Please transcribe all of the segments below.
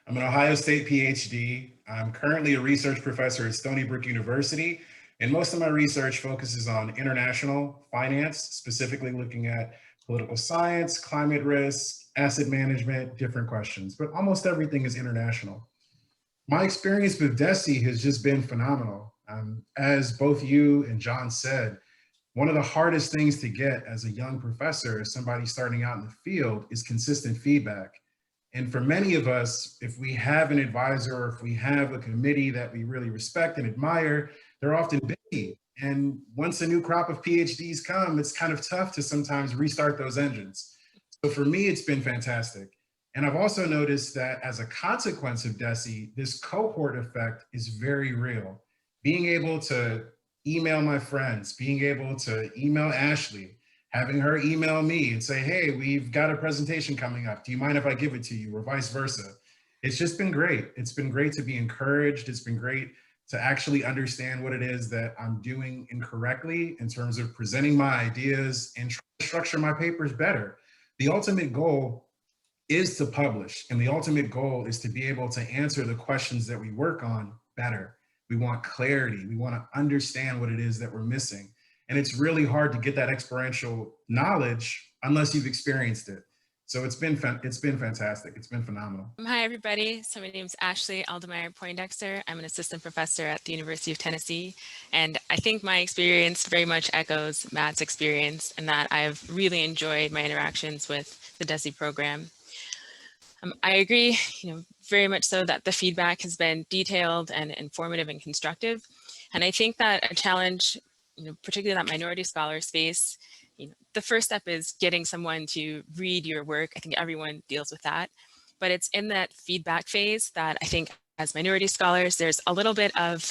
I'm an Ohio State PhD. I'm currently a research professor at Stony Brook University, and most of my research focuses on international finance, specifically looking at political science, climate risk, asset management, different questions, but almost everything is international. My experience with DESI has just been phenomenal. As both you and John said, one of the hardest things to get as a young professor, as somebody starting out in the field, is consistent feedback. And for many of us, if we have an advisor or if we have a committee that we really respect and admire, they're often busy. And once a new crop of PhDs come, it's kind of tough to sometimes restart those engines. So for me, it's been fantastic. And I've also noticed that as a consequence of DESI, this cohort effect is very real. Being able to email my friends, being able to email Ashleigh, having her email me and say, hey, we've got a presentation coming up. Do you mind if I give it to you, or vice versa? It's just been great. It's been great to be encouraged. It's been great to actually understand what it is that I'm doing incorrectly in terms of presenting my ideas and trying to structure my papers better. The ultimate goal is to publish, and the ultimate goal is to be able to answer the questions that we work on better. We want clarity. We want to understand what it is that we're missing. And it's really hard to get that experiential knowledge unless you've experienced it. So it's been fantastic. It's been phenomenal. Hi, everybody. So my name is Ashleigh Eldemire-Poindexter. I'm an assistant professor at the University of Tennessee. And I think my experience very much echoes Matt's experience, and that I've really enjoyed my interactions with the DESI program. I agree, very much so that the feedback has been detailed and informative and constructive. And I think that a challenge, particularly that minority scholar space, the first step is getting someone to read your work. I think everyone deals with that, but it's in that feedback phase that I think as minority scholars, there's a little bit of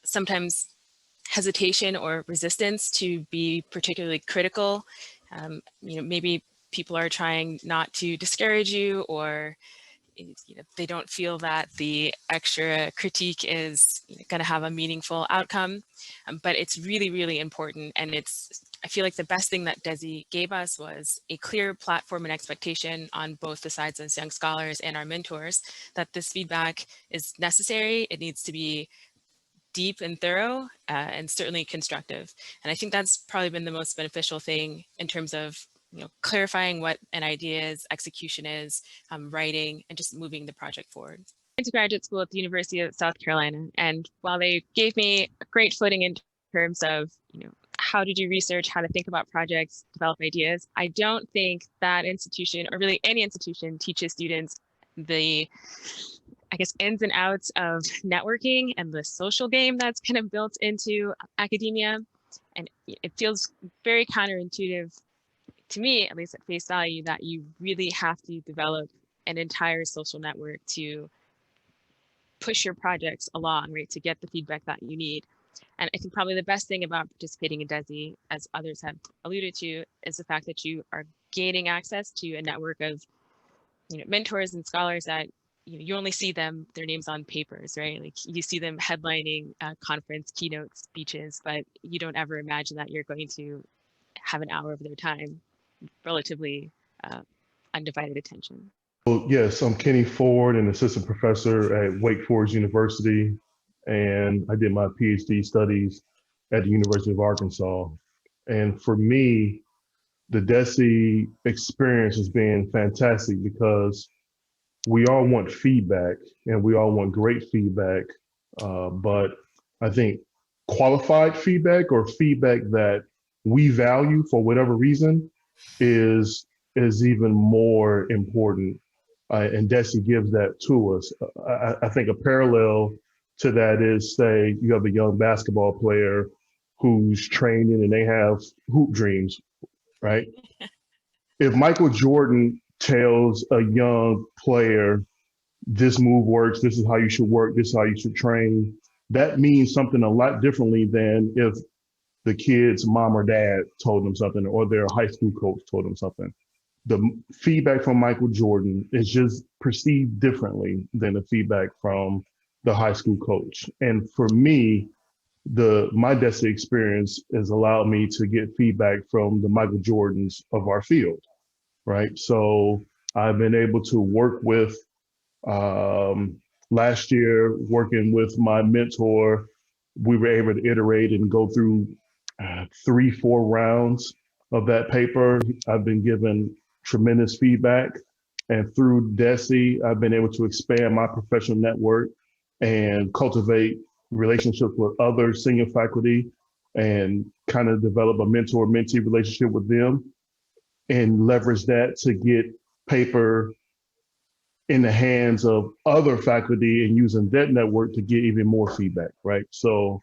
sometimes hesitation or resistance to be particularly critical. Maybe people are trying not to discourage you, or they don't feel that the extra critique is going to have a meaningful outcome. But it's really, really important. And I feel like the best thing that DESI gave us was a clear platform and expectation on both the sides as young scholars and our mentors that this feedback is necessary. It needs to be deep and thorough, and certainly constructive. And I think that's probably been the most beneficial thing in terms of clarifying what an idea is, execution is, writing, and just moving the project forward. I went to graduate school at the University of South Carolina, and while they gave me a great footing in terms of, how to do research, how to think about projects, develop ideas, I don't think that institution, or really any institution, teaches students the, ins and outs of networking and the social game that's kind of built into academia. And it feels very counterintuitive to me, at least at face value, that you really have to develop an entire social network to push your projects along, right, to get the feedback that you need. And I think probably the best thing about participating in DESI, as others have alluded to, is the fact that you are gaining access to a network of mentors and scholars that you only see their names on papers, right? Like you see them headlining conference keynote speeches, but you don't ever imagine that you're going to have an hour of their time, relatively undivided attention. Well, yes, I'm Kenneth Ford, an assistant professor at Wake Forest University, and I did my PhD studies at the University of Arkansas. And for me, the DESI experience has been fantastic because we all want feedback and we all want great feedback, but I think qualified feedback, or feedback that we value for whatever reason, is even more important. And DESI gives that to us. I think a parallel to that is, say, you have a young basketball player who's training and they have hoop dreams, right? If Michael Jordan tells a young player, this move works, this is how you should work, this is how you should train, that means something a lot differently than if the kid's mom or dad told them something, or their high school coach told them something. The feedback from Michael Jordan is just perceived differently than the feedback from the high school coach. And for me, my DESI experience has allowed me to get feedback from the Michael Jordans of our field, right? So I've been able to work with Last year, working with my mentor, we were able to iterate and go through 3-4 rounds of that paper. I've been given tremendous feedback. And through DESI, I've been able to expand my professional network and cultivate relationships with other senior faculty and kind of develop a mentor-mentee relationship with them and leverage that to get paper in the hands of other faculty and using that network to get even more feedback, right? So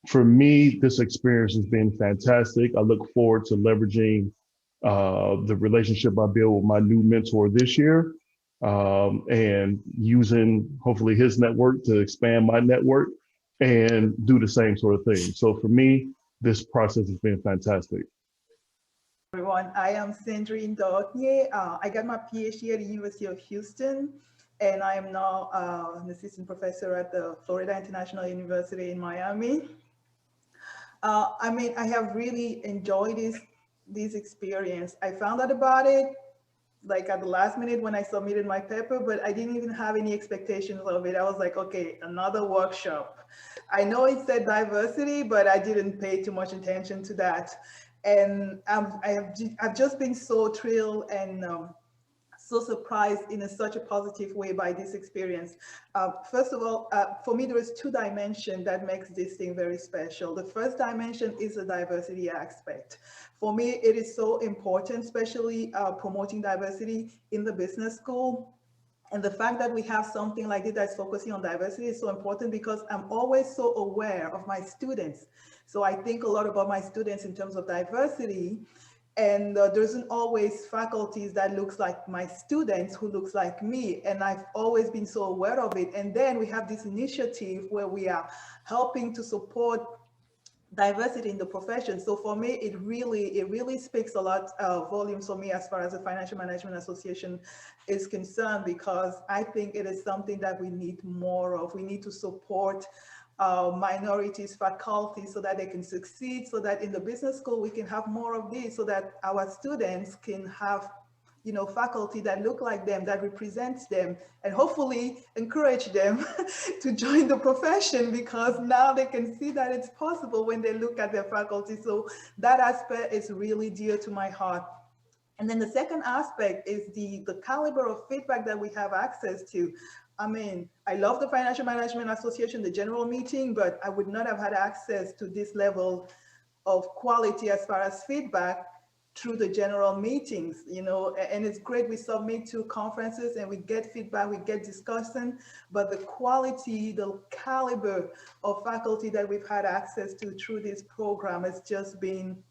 for me, this experience has been fantastic. I look forward to leveraging the relationship I built with my new mentor this year and using hopefully his network to expand my network and do the same sort of thing. So for me, this process has been fantastic. Everyone, I am Sandrine Docgne. I got my PhD at the University of Houston, and I am now an assistant professor at the Florida International University in Miami. I have really enjoyed this experience. I found out about it like at the last minute when I submitted my paper, but I didn't even have any expectations of it. I was like, okay, another workshop. I know it said diversity, but I didn't pay too much attention to that. And I've just been so thrilled and so surprised in such a positive way by this experience. First of all, for me, there is 2 dimensions that makes this thing very special. The first dimension is the diversity aspect. For me, it is so important, especially promoting diversity in the business school. And the fact that we have something like this that's focusing on diversity is so important because I'm always so aware of my students. So I think a lot about my students in terms of diversity. And there isn't always faculties that looks like my students who looks like me. And I've always been so aware of it. And then we have this initiative where we are helping to support diversity in the profession. So for me, it really speaks a lot of volumes for me as far as the Financial Management Association is concerned, because I think it is something that we need more of. We need to support minorities faculty so that they can succeed, so that in the business school we can have more of this, so that our students can have faculty that look like them, that represents them, and hopefully encourage them to join the profession, because now they can see that it's possible when they look at their faculty. So that aspect is really dear to my heart. And then the second aspect is the caliber of feedback that we have access to. I mean, I love the Financial Management Association, the general meeting, but I would not have had access to this level of quality as far as feedback through the general meetings, and it's great. We submit to conferences and we get feedback, we get discussion, but the quality, the caliber of faculty that we've had access to through this program has just been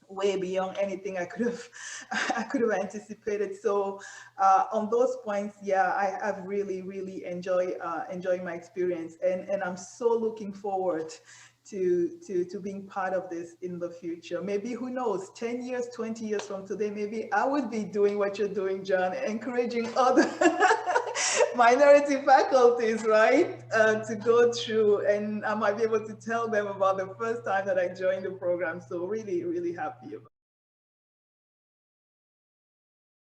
way beyond anything I could have anticipated. So on those points, yeah, I've really enjoyed my experience, and I'm so looking forward to being part of this in the future. Maybe, who knows, 10 years, 20 years from today, maybe I would be doing what you're doing, John, encouraging other minority faculties, right, to go through, and I might be able to tell them about the first time that I joined the program. So really happy about it.